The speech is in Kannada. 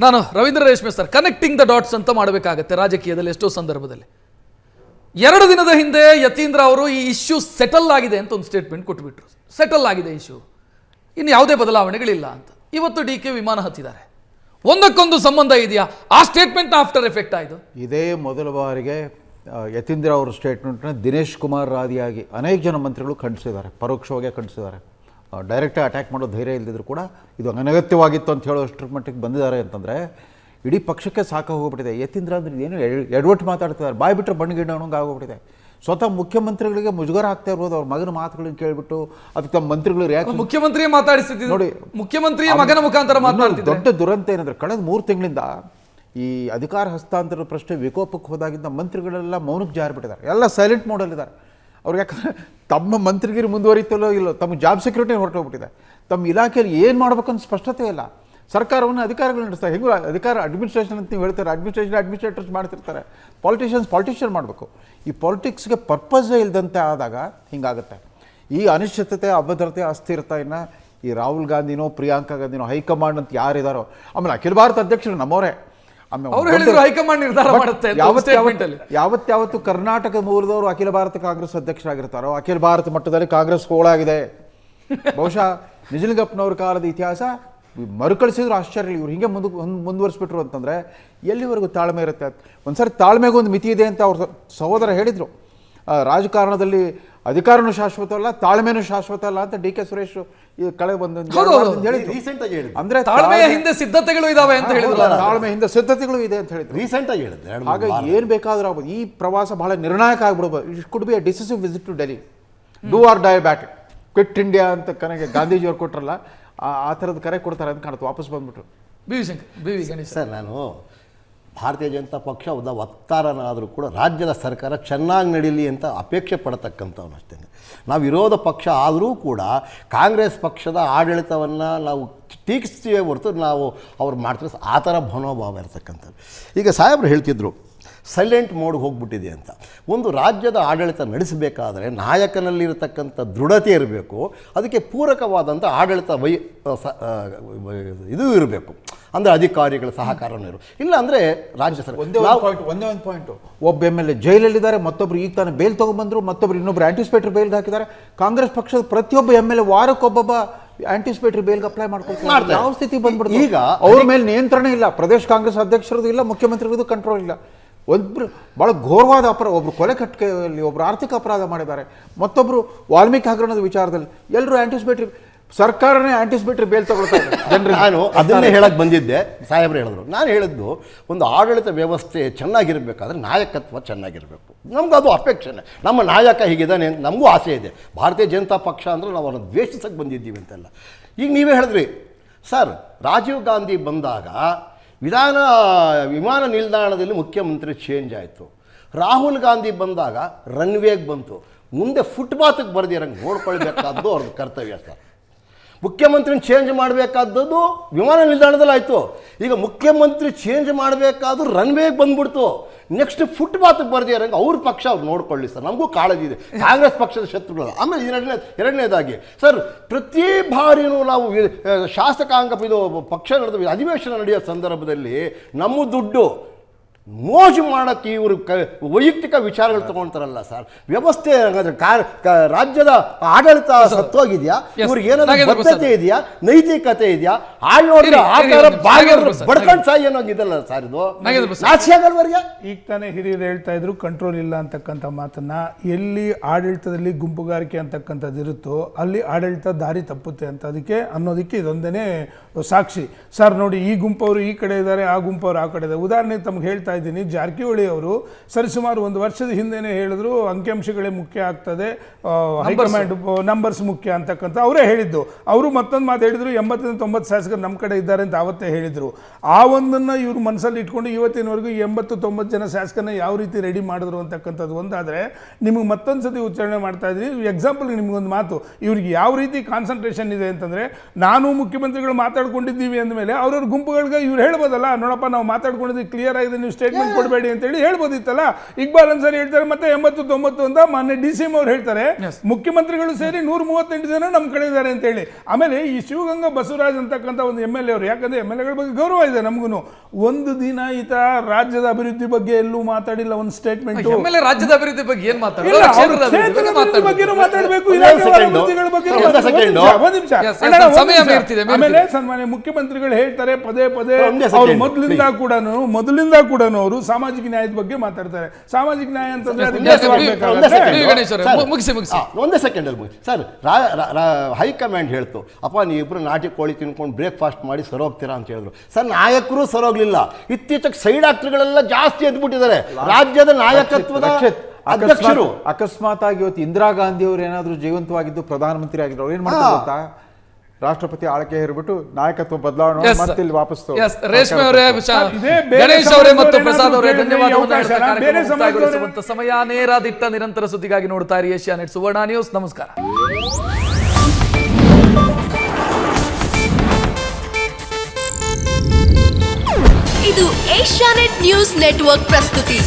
ನಾನು ರವೀಂದ್ರ ರೇಷ್ಮೆ ಸರ್, ಕನೆಕ್ಟಿಂಗ್ ದ ಡಾಟ್ಸ್ ಅಂತ ಮಾಡಬೇಕಾಗತ್ತೆ ರಾಜಕೀಯದಲ್ಲಿ ಎಷ್ಟೋ ಸಂದರ್ಭದಲ್ಲಿ. 2 ದಿನದ ಹಿಂದೆ ಯತೀಂದ್ರ ಅವರು ಈ ಇಶ್ಯೂ ಸೆಟಲ್ ಆಗಿದೆ ಅಂತ ಒಂದು ಸ್ಟೇಟ್ಮೆಂಟ್ ಕೊಟ್ಟುಬಿಟ್ರು. ಸೆಟಲ್ ಆಗಿದೆ ಇಶ್ಯೂ, ಇನ್ನು ಯಾವುದೇ ಬದಲಾವಣೆಗಳಿಲ್ಲ ಅಂತ. ಇವತ್ತು DK ವಿಮಾನ ಹತ್ತಿದ್ದಾರೆ. ಒಂದಕ್ಕೊಂದು ಸಂಬಂಧ ಇದೆಯಾ? ಆ ಸ್ಟೇಟ್ಮೆಂಟ್ ಆಫ್ಟರ್ ಎಫೆಕ್ಟ್ ಆಯಿತು. ಇದೇ ಮೊದಲ ಬಾರಿಗೆ ಯತೀಂದ್ರ ಅವರ ಸ್ಟೇಟ್ಮೆಂಟ್ನ ದಿನೇಶ್ ಕುಮಾರ್ ಆದಿಯಾಗಿ ಅನೇಕ ಜನ ಮಂತ್ರಿಗಳು ಖಂಡಿಸಿದ್ದಾರೆ, ಪರೋಕ್ಷವಾಗಿ ಖಂಡಿಸಿದ್ದಾರೆ. ಡೈರೆಕ್ಟಾಗಿ ಅಟ್ಯಾಕ್ ಮಾಡೋ ಧೈರ್ಯ ಇಲ್ಲದಿದ್ರು ಕೂಡ ಇದು ಅನಗತ್ಯವಾಗಿತ್ತು ಅಂತ ಹೇಳೋಷ್ಟರ ಮಟ್ಟಿಗೆ ಬಂದಿದ್ದಾರೆ ಅಂತಂದರೆ ಇಡೀ ಪಕ್ಷಕ್ಕೆ ಸಾಕು ಹೋಗ್ಬಿಟ್ಟಿದೆ. ಯತೀಂದ್ರ ಅಂದ್ರೆ ಏನು ಎಡವಟ್ಟು ಮಾತಾಡ್ತಿದ್ದಾರೆ, ಬಾಯಿ ಬಿಟ್ಟರೆ ಬಣ್ಣಗಿಡೋಣಂಗೆ ಆಗೋಗ್ಬಿಟ್ಟಿದೆ. ಸ್ವತಃ ಮುಖ್ಯಮಂತ್ರಿಗಳಿಗೆ ಮುಜುಗರ ಆಗ್ತಾ ಇರ್ಬೋದು ಅವ್ರ ಮಗನ ಮಾತುಗಳನ್ನ ಕೇಳಿಬಿಟ್ಟು ಅದಕ್ಕೆ ತಮ್ಮ ಮಂತ್ರಿಗಳು ರಿಯಾಕ್ಷನ್. ಮುಖ್ಯಮಂತ್ರಿಯೇ ಮಾತಾಡಿಸ್ತಿದ್ರು ನೋಡಿ, ಮುಖ್ಯಮಂತ್ರಿಯ ಮಗನ ಮುಖಾಂತರ ಮಾತನಾಡ್ತಿದ್ರು. ದೊಡ್ಡ ದುರಂತ ಏನಂದ್ರೆ ಕಳೆದ 3 ತಿಂಗಳಿಂದ ಈ ಅಧಿಕಾರ ಹಸ್ತಾಂತರದ ಪ್ರಶ್ನೆ ವಿಕೋಪಕ್ಕೆ ಹೋದಾಗಿಂದ ಮಂತ್ರಿಗಳೆಲ್ಲ ಮೌನಕ್ಕೆ ಜಾರಿಬಿಟ್ಟಿದ್ದಾರೆ, ಎಲ್ಲ ಸೈಲೆಂಟ್ ಮೋಡಲ್ಲಿದ್ದಾರೆ. ಅವ್ರಿಗೆ ಯಾಕಂದರೆ ತಮ್ಮ ಮಂತ್ರಿಗಿರಿ ಮುಂದುವರಿತಲ್ಲೋ ಇಲ್ಲೋ, ತಮ್ಮ ಜಾಬ್ ಸೆಕ್ಯೂರಿಟಿ ಹೊರಟೋಗ್ಬಿಟ್ಟಿದೆ, ತಮ್ಮ ಇಲಾಖೆಯಲ್ಲಿ ಏನು ಮಾಡ್ಬೇಕಂತ ಸ್ಪಷ್ಟತೆ ಇಲ್ಲ. ಸರ್ಕಾರವನ್ನು ಅಧಿಕಾರಿಗಳು ನಡೆಸ್ತಾರೆ, ಹೆಂಗೂ ಅಧಿಕಾರ ಅಡ್ಮಿನಿಸ್ಟ್ರೇಷನ್ ಅಂತ ನೀವು ಹೇಳ್ತಾರೆ, ಅಡ್ಮಿನಿಸ್ಟ್ರೇಟರ್ಸ್ ಮಾಡ್ತಿರ್ತಾರೆ. ಪಾಲಿಟಿಷಿಯನ್ ಮಾಡಬೇಕು. ಈ ಪಾಲಿಟಿಕ್ಸ್ಗೆ ಪರ್ಪಸ್ಸೇ ಇಲ್ಲದಂತೆ ಆದಾಗ ಹಿಂಗಾಗುತ್ತೆ. ಈ ಅನಿಶ್ಚಿತತೆ, ಅಭದ್ರತೆ, ಅಸ್ಥಿರತೆಯನ್ನು ಈ ರಾಹುಲ್ ಗಾಂಧಿನೋ ಪ್ರಿಯಾಂಕಾ ಗಾಂಧಿನೋ ಹೈಕಮಾಂಡ್ ಅಂತ ಯಾರಿದ್ದಾರೋ, ಆಮೇಲೆ ಅಖಿಲ ಭಾರತ ಅಧ್ಯಕ್ಷರು ನಮ್ಮವರೇ, ಹೈಕಮಾಂಡ್ ನಿರ್ಧಾರ ಮಾಡುತ್ತೆ. ಯಾವತ್ತು ಕರ್ನಾಟಕ ಮೂಲದವರು ಅಖಿಲ ಭಾರತ ಕಾಂಗ್ರೆಸ್ ಅಧ್ಯಕ್ಷರಾಗಿರ್ತಾರೋ ಅಖಿಲ ಭಾರತ ಮಟ್ಟದಲ್ಲಿ ಕಾಂಗ್ರೆಸ್ ಹೋಳಾಗಿದೆ. ಬಹುಶಃ ನಿಜಲಿಂಗಪ್ಪನವ್ರ ಕಾಲದ ಇತಿಹಾಸ ಮರುಕಳಿಸಿದ್ರು ಆಶ್ಚರ್ಯ. ಇವ್ರು ಹಿಂಗೆ ಮುಂದುವರಿಸ್ಬಿಟ್ರು ಅಂತಂದರೆ ಎಲ್ಲಿವರೆಗೂ ತಾಳ್ಮೆ ಇರುತ್ತೆ? ಒಂದ್ಸರಿ ತಾಳ್ಮೆಗೂ ಒಂದು ಮಿತಿ ಇದೆ ಅಂತ ಅವ್ರ ಸಹೋದರ ಹೇಳಿದರು. ರಾಜಕಾರಣದಲ್ಲಿ ಅಧಿಕಾರನೂ ಶಾಶ್ವತ ಅಲ್ಲ, ತಾಳ್ಮೆನೂ ಶಾಶ್ವತ ಅಲ್ಲ ಅಂತ DK ಸುರೇಶ್ ಕಳೆ ಅಂದ್ರೆ ತಾಳ್ಮೆಯ ಹಿಂದೆ ಸಿದ್ಧತೆಗಳು ಇದಾವೆ ಅಂತ ಹೇಳಿದ್ರು. ತಾಳ್ಮೆ ಹಿಂದೆ ಸಿದ್ಧತೆಗಳು ಇದೆ ಅಂತ ಹೇಳಿದ್ರು ರೀಸೆಂಟ್ ಆಗಿ ಹೇಳಿದ್ರು. ಹಾಗಾಗಿ ಏನ್ ಬೇಕಾದ್ರೂ ಆಗ್ಬೋದು. ಈ ಪ್ರವಾಸ ಬಹಳ ನಿರ್ಣಾಯಕ ಆಗ್ಬಿಡ್ಬೋದು. It could be a decisive visit to Delhi. Do or die back, quit India ಅಂತ ಕನೆಗೆ ಗಾಂಧೀಜಿಯವ್ರು ಕೊಟ್ರಲ್ಲ, ಆ ಥರದ ಕರೆ ಕೊಡ್ತಾರೆ ಅಂತ ಕಾಣುತ್ತೆ. ವಾಪಸ್ ಬಂದ್ಬಿಟ್ರು. BV ಗಣೇಶ್ ಸರ್, ನಾನು ಭಾರತೀಯ ಜನತಾ ಪಕ್ಷ ವಕ್ತಾರನಾದರೂ ಕೂಡ ರಾಜ್ಯದ ಸರ್ಕಾರ ಚೆನ್ನಾಗಿ ನಡೀಲಿ ಅಂತ ಅಪೇಕ್ಷೆ ಪಡತಕ್ಕಂಥವ್ನು ಅಷ್ಟೇ. ನಾವು ವಿರೋಧ ಪಕ್ಷ ಆದರೂ ಕೂಡ ಕಾಂಗ್ರೆಸ್ ಪಕ್ಷದ ಆಡಳಿತವನ್ನು ನಾವು ಟೀಕಿಸ್ತೀವೇ ಹೊರತು ನಾವು ಅವ್ರು ಮಾಡ್ತಾರೆ ಆ ಥರ ಮನೋಭಾವ ಇರತಕ್ಕಂಥದ್ದು. ಈಗ ಸಾಹೇಬರು ಹೇಳ್ತಿದ್ರು ಸೈಲೆಂಟ್ ಮೋಡ್ಗೆ ಹೋಗ್ಬಿಟ್ಟಿದೆ ಅಂತ. ಒಂದು ರಾಜ್ಯದ ಆಡಳಿತ ನಡೆಸಬೇಕಾದ್ರೆ ನಾಯಕನಲ್ಲಿರತಕ್ಕಂಥ ದೃಢತೆ ಇರಬೇಕು, ಅದಕ್ಕೆ ಪೂರಕವಾದಂಥ ಆಡಳಿತ ಇದು ಇರಬೇಕು, ಅಂದರೆ ಅಧಿಕಾರಿಗಳ ಸಹಕಾರನೂ ಇಲ್ಲ ಅಂದರೆ ರಾಜ್ಯ ಸರ್ಕಾರ. ಒಂದೇ ಒಂದು ಪಾಯಿಂಟು, ಒಬ್ಬ MLA ಜೈಲಲ್ಲಿದ್ದಾರೆ, ಮತ್ತೊಬ್ರು ಈಗ ತಾನೇ ಬೇಲ್ ತೊಗೊಂಡ್ಬಂದರು, ಮತ್ತೊಬ್ರು ಇನ್ನೊಬ್ರು ಆಂಟಿಸಿಪೇಟರಿ ಬೇಲ್ಗೆ ಹಾಕಿದ್ದಾರೆ. ಕಾಂಗ್ರೆಸ್ ಪಕ್ಷದ ಪ್ರತಿಯೊಬ್ಬ MLA ವಾರಕ್ಕೊಬ್ಬೊಬ್ಬ ಆಂಟಿಸಿಪೇಟರಿ ಬೇಲ್ಗೆ ಅಪ್ಲೈ ಮಾಡ್ಕೊಳ್ತಾರೆ. ಯಾವ ಸ್ಥಿತಿ ಬಂದ್ಬಿಡುತ್ತೆ ಈಗ? ಅವ್ರ ಮೇಲೆ ನಿಯಂತ್ರಣ ಇಲ್ಲ, ಪ್ರದೇಶ ಕಾಂಗ್ರೆಸ್ ಅಧ್ಯಕ್ಷರದ್ದು ಇಲ್ಲ, ಮುಖ್ಯಮಂತ್ರಿಗಳದ್ದು ಕಂಟ್ರೋಲ್ ಇಲ್ಲ. ಒಬ್ಬರು ಭಾಳ ಘೋರವಾದ ಅಪರಾಧ, ಒಬ್ಬರು ಕೊಲೆ ಕಟ್ಟಿಗೆಯಲ್ಲಿ, ಒಬ್ಬರು ಆರ್ಥಿಕ ಅಪರಾಧ ಮಾಡಿದ್ದಾರೆ, ಮತ್ತೊಬ್ಬರು ವಾಲ್ಮೀಕಿ ಹಗರಣದ ವಿಚಾರದಲ್ಲಿ. ಎಲ್ಲರೂ ಆಂಟಿಸಿಪೇಟರಿ, ಸರ್ಕಾರನೇ ಆಂಟಿಸಿಪೇಟರಿ ಬೇಲ್ ತಗೊಳ್ತಾರೆ ಜನರು. ನಾನು ಅದನ್ನೇ ಹೇಳಕ್ಕೆ ಬಂದಿದ್ದೆ, ಸಾಹೇಬ್ರು ಹೇಳಿದ್ರು. ನಾನು ಹೇಳಿದ್ದು ಒಂದು ಆಡಳಿತ ವ್ಯವಸ್ಥೆ ಚೆನ್ನಾಗಿರಬೇಕಾದ್ರೆ ನಾಯಕತ್ವ ಚೆನ್ನಾಗಿರಬೇಕು. ನಮ್ಗೆ ಅದು ಅಪೇಕ್ಷೆನೆ. ನಮ್ಮ ನಾಯಕ ಹೀಗಿದ್ದಾನೆ ಅಂತ ನಮಗೂ ಆಸೆ ಇದೆ. ಭಾರತೀಯ ಜನತಾ ಪಕ್ಷ ಅಂದರೆ ನಾವು ಅವ್ರನ್ನ ದ್ವೇಷಿಸಕ್ಕೆ ಬಂದಿದ್ದೀವಿ ಅಂತೆಲ್ಲ. ಈಗ ನೀವೇ ಹೇಳಿದ್ರಿ ಸರ್, ರಾಜೀವ್ ಗಾಂಧಿ ಬಂದಾಗ ವಿಮಾನ ನಿಲ್ದಾಣದಲ್ಲಿ ಮುಖ್ಯಮಂತ್ರಿ ಚೇಂಜ್ ಆಯಿತು. ರಾಹುಲ್ ಗಾಂಧಿ ಬಂದಾಗ ರನ್ವೇಗೆ ಬಂತು. ಮುಂದೆ ಫುಟ್ಪಾತ್ಗೆ ಬರ್ದಿರಂಗೆ ನೋಡ್ಕೊಳ್ಬೇಕಾದ್ದು ಅವ್ರದ್ದು ಕರ್ತವ್ಯ ಸರ್. ಮುಖ್ಯಮಂತ್ರಿನ ಚೇಂಜ್ ಮಾಡಬೇಕಾದದ್ದು ವಿಮಾನ ನಿಲ್ದಾಣದಲ್ಲಿ ಆಯಿತು. ಈಗ ಮುಖ್ಯಮಂತ್ರಿ ಚೇಂಜ್ ಮಾಡಬೇಕಾದ್ರೂ ರನ್ವೇಗೆ ಬಂದ್ಬಿಡ್ತು. ನೆಕ್ಸ್ಟ್ ಫುಟ್ಪಾತ್ಗೆ ಬರ್ದಿರಂಗೆ ಅವ್ರ ಪಕ್ಷ ಅವ್ರು ನೋಡ್ಕೊಳ್ಳಿ ಸರ್. ನಮಗೂ ಕಾಳಜಿ ಇದೆ, ಕಾಂಗ್ರೆಸ್ ಪಕ್ಷದ ಶತ್ರುಗಳು. ಆಮೇಲೆ ಎರಡನೇದಾಗಿ ಸರ್, ಪ್ರತಿ ಬಾರಿಯೂ ನಾವು ಶಾಸಕಾಂಗ ಇದು ಪಕ್ಷ ನಡೆದ ಅಧಿವೇಶನ ನಡೆಯೋ ಸಂದರ್ಭದಲ್ಲಿ ನಮ್ಮ ದುಡ್ಡು ಮೋಜು ಮಾಡೋಕ್ಕೆ ಇವರು ವೈಯಕ್ತಿಕ ವಿಚಾರಗಳು ತಗೊಳ್ತಾರಲ್ಲ ಸರ್. ವ್ಯವಸ್ಥೆ ರಾಜ್ಯದ ಆಡಳಿತ ಸತ್ವಾಗಿದೆಯಾ? ಇವ್ರಿಗೆ ಏನಾದರೂ ಬದ್ಧತೆ ಇದೆಯಾ? ನೈತಿಕತೆ ಇದೆಯಾ? ಬಡ್ಕೊಂಡು ಸಾಯಿ ಅನ್ನೋಗಿದಲ್ಲ ಸರ್. ಇದು ನಾಚಿಯಾಗಲ್ವರಿಗೆ. ಈಗ ತಾನೇ ಹಿರಿಯರು ಹೇಳ್ತಾ ಇದ್ರು ಕಂಟ್ರೋಲ್ ಇಲ್ಲ ಅಂತಕ್ಕಂಥ ಮಾತನ್ನ. ಎಲ್ಲಿ ಆಡಳಿತದಲ್ಲಿ ಗುಂಪುಗಾರಿಕೆ ಅಂತಕ್ಕಂಥದ್ದು ಇರುತ್ತೋ ಅಲ್ಲಿ ಆಡಳಿತ ದಾರಿ ತಪ್ಪುತ್ತೆ ಅಂತ ಅನ್ನೋದಕ್ಕೆ ಇದೊಂದೇ ಸಾಕ್ಷಿ ಸರ್. ನೋಡಿ, ಈ ಗುಂಪವರು ಈ ಕಡೆ ಇದ್ದಾರೆ, ಆ ಗುಂಪವರು ಆ ಕಡೆ ಇದ್ದಾರೆ. ಉದಾಹರಣೆಗೆ ತಮ್ಗೆ ಹೇಳ್ತಾ ಇದ್ದೀನಿ, ಜಾರಕಿಹೊಳಿ ಅವರು ಸರಿಸುಮಾರು 1 ವರ್ಷದ ಹಿಂದೆನೇ ಹೇಳಿದ್ರು ಅಂಕಿಅಂಶಗಳೇ ಮುಖ್ಯ ಆಗ್ತದೆ, ಹೈಕಮಾಂಡ್ ನಂಬರ್ಸ್ ಮುಖ್ಯ ಅಂತಕ್ಕಂಥ ಅವರೇ ಹೇಳಿದ್ದು. ಅವರು ಮತ್ತೊಂದು ಮಾತು ಹೇಳಿದ್ರು, 80-90 ಶಾಸಕರು ನಮ್ಮ ಕಡೆ ಇದ್ದಾರೆ ಅಂತ ಅವತ್ತೇ ಹೇಳಿದರು. ಆ ಒಂದನ್ನು ಇವರು ಮನಸ್ಸಲ್ಲಿ ಇಟ್ಕೊಂಡು ಇವತ್ತಿನವರೆಗೂ 80-90 ಜನ ಶಾಸಕರನ್ನ ಯಾವ ರೀತಿ ರೆಡಿ ಮಾಡಿದ್ರು ಅಂತಕ್ಕಂಥದ್ದು ಒಂದಾದರೆ, ನಿಮಗೆ ಮತ್ತೊಂದು ಸತಿ ಉಚ್ಚಾರಣೆ ಮಾಡ್ತಾ ಇದ್ದೀನಿ. ಎಕ್ಸಾಂಪಲ್ ನಿಮಗೊಂದು ಮಾತು, ಇವ್ರಿಗೆ ಯಾವ ರೀತಿ ಕಾನ್ಸಂಟ್ರೇಷನ್ ಇದೆ ಅಂತಂದರೆ, ನಾನು ಮುಖ್ಯಮಂತ್ರಿಗಳು ಮಾತಾಡ್ಕೊಂಡಿದ್ದೀವಿ ಅಂದಮೇಲೆ ಅವ್ರವ್ರ ಗುಂಪುಗಳಿಗೆ ಇವ್ರು ಹೇಳ್ಬೋದಲ್ಲ, ನೋಡಪ್ಪ ನಾವು ಮಾತಾಡ್ಕೊಂಡಿದ್ದೀವಿ ಕ್ಲಿಯರ್ ಆಗಿದೆ, ನೀವು ಸ್ಟೇಟ್ ಸ್ಟೇಟ್ಮೆಂಟ್ ಕೊಡಬೇಡಿ ಅಂತ ಹೇಳಿ ಹೇಳ್ಬೋದಿತ್ತಲ್ಲ. ಇಕ್ಬಾಲ್ ಅನ್ಸಾರಿ ಹೇಳ್ತಾರೆ ಮತ್ತೆ 89 ಅಂತ ಮಾನ್ಯ DCM ಅವ್ರು ಹೇಳ್ತಾರೆ. ಮುಖ್ಯಮಂತ್ರಿಗಳು ಸೇರಿ 138 ಜನ ನಮ್ಮ ಕಡೆ ಇದ್ದಾರೆ ಅಂತ ಹೇಳಿ. ಆಮೇಲೆ ಈ ಶಿವಗಂಗಾ ಬಸವರಾಜ್ ಅಂತಕ್ಕಂಥ ಒಂದು MLA ಅವರು, ಯಾಕಂದ್ರೆ MLA ಗಳ ಬಗ್ಗೆ ಗೌರವ ಇದೆ ನಮಗೂ, ಒಂದು ದಿನ ಈತ ರಾಜ್ಯದ ಅಭಿವೃದ್ಧಿ ಬಗ್ಗೆ ಎಲ್ಲೂ ಮಾತಾಡಿಲ್ಲ. ಒಂದು ಸ್ಟೇಟ್ಮೆಂಟ್ MLA ರಾಜ್ಯದ ಅಭಿವೃದ್ಧಿ ಬಗ್ಗೆ ಏನ್ ಮಾತಾಡೋದು? ಇಲ್ಲ, ಕ್ಷೇತ್ರದ ಅವ್ರು ಅಭಿವೃದ್ಧಿ ಬಗ್ಗೆ ಕ್ಷೇತ್ರದ ಬಗ್ಗೆ ಮಾತಾಡಬೇಕು, ಒಂದೇ ಇಲಾಖೆ ಸೆಕೆಂಡು. ಅಭಿವೃದ್ಧಿಗಳ ಬಗ್ಗೆ ಒಂದೇ ಸೆಕೆಂಡು. ಒಂದ್ ನಿಮಿಷ. Yes, yes, ಅಣ್ಣ, ಒಂದ್ ಸಮಯ ನಿಮಿಷ. ಮೀರ್ತಿದೆ. ಆಮೇಲೆ ಸನ್ಮಾನ್ಯ ಮುಖ್ಯಮಂತ್ರಿಗಳು ಹೇಳ್ತಾರೆ ಪದೇ ಪದೇ, ಒಂದೇ ಅವ್ರು ಸೆಕೆಂಡ್, ಮೊದಲಿಂದ ಕೂಡ ಅವರು ಸಾಮಾಜಿಕ ನ್ಯಾಯದ ಬಗ್ಗೆ ಮಾತಾಡ್ತಾರೆ. ಸಾಮಾಜಿಕ ನ್ಯಾಯ ಅಂತಂದ್ರೆ ಅದಕ್ಕೆ ಒಂದೇ ಅರ್ಥವಾಗ್ಬೇಕಾಗತ್ತೆ. ಸೆಕೆಂಡ್. ಗಣೇಶ್ ಅವರೇ, ಮುಗಿಸಿ. ಒಂದೇ ಸೆಕೆಂಡಲ್ಲಿ ಮುಗಿಸಿ ಸರ್. ಹೈಕಮಾಂಡ್ ಹೇಳ್ತು, ಅಪ್ಪ ನೀವಿಬ್ರು ನಾಟಿ ಕೋಳಿ ತಿನ್ಕೊಂಡು ಬ್ರೇಕ್ಫಾಸ್ಟ್ ಮಾಡಿ ಸರೋಗ್ತೀರಾ ಅಂತ ಹೇಳಿದ್ರು. ಸರ್, ನಾಯಕರು ಸರೋಗ್ಲಿಲ್ಲ. ಇತ್ತೀಚೆಗೆ ಸೈಡ್ ಆಕ್ಟರ್ಗಳೆಲ್ಲ ಜಾಸ್ತಿ ಎದ್ಬಿಟ್ಟಿದ್ದಾರೆ. ರಾಜ್ಯದ ನಾಯಕತ್ವದ ಅಧ್ಯಕ್ಷರು ಅಕಸ್ಮಾತ್ ಆಗಿ ಇವತ್ತು ಇಂದಿರಾ ಗಾಂಧಿ ಅವರು ಏನಾದರೂ ಜೀವಂತವಾಗಿದ್ದು ಪ್ರಧಾನಮಂತ್ರಿ ಆಗಿದ್ರು, ಅವ್ರು ಏನ್ ಮಾಡ್ತಾರೆ ಗೊತ್ತಾ? ರಾಷ್ಟ್ರಪತಿ ಆಳ್ಕೆ ಹೇರ್ಬಿಟ್ಟು ನಾಯಕತ್ವ ಬದಲಾವಣೆ ಮತ್ತೆ ಇಲ್ಲಿ ವಾಪಸ್ ರೇಷ್ಮೆ ಅವರೇ, ಗಣೇಶ್ ಅವರೇ ಮತ್ತು ಪ್ರಸಾದ್ ಅವರೇ ಧನ್ಯವಾದವನ್ನು ಹೇಳ್ತಾ ಕಾರ್ಯಕ್ರಮ ಮುಕ್ತಾಯಗೊಳಿಸುವಂತ ಸಮಯ. ನೇರ ದಿಟ್ಟ ನಿರಂತರ ಸುದ್ದಿಗಾಗಿ ನೋಡ್ತಾ ಇರಿ ಏಷ್ಯಾನೆಟ್ ಸುವರ್ಣ ನ್ಯೂಸ್. ನಮಸ್ಕಾರ. ಇದು ಏಷ್ಯಾನೆಟ್ ನ್ಯೂಸ್ ನೆಟ್ವರ್ಕ್ ಪ್ರಸ್ತುತಿ.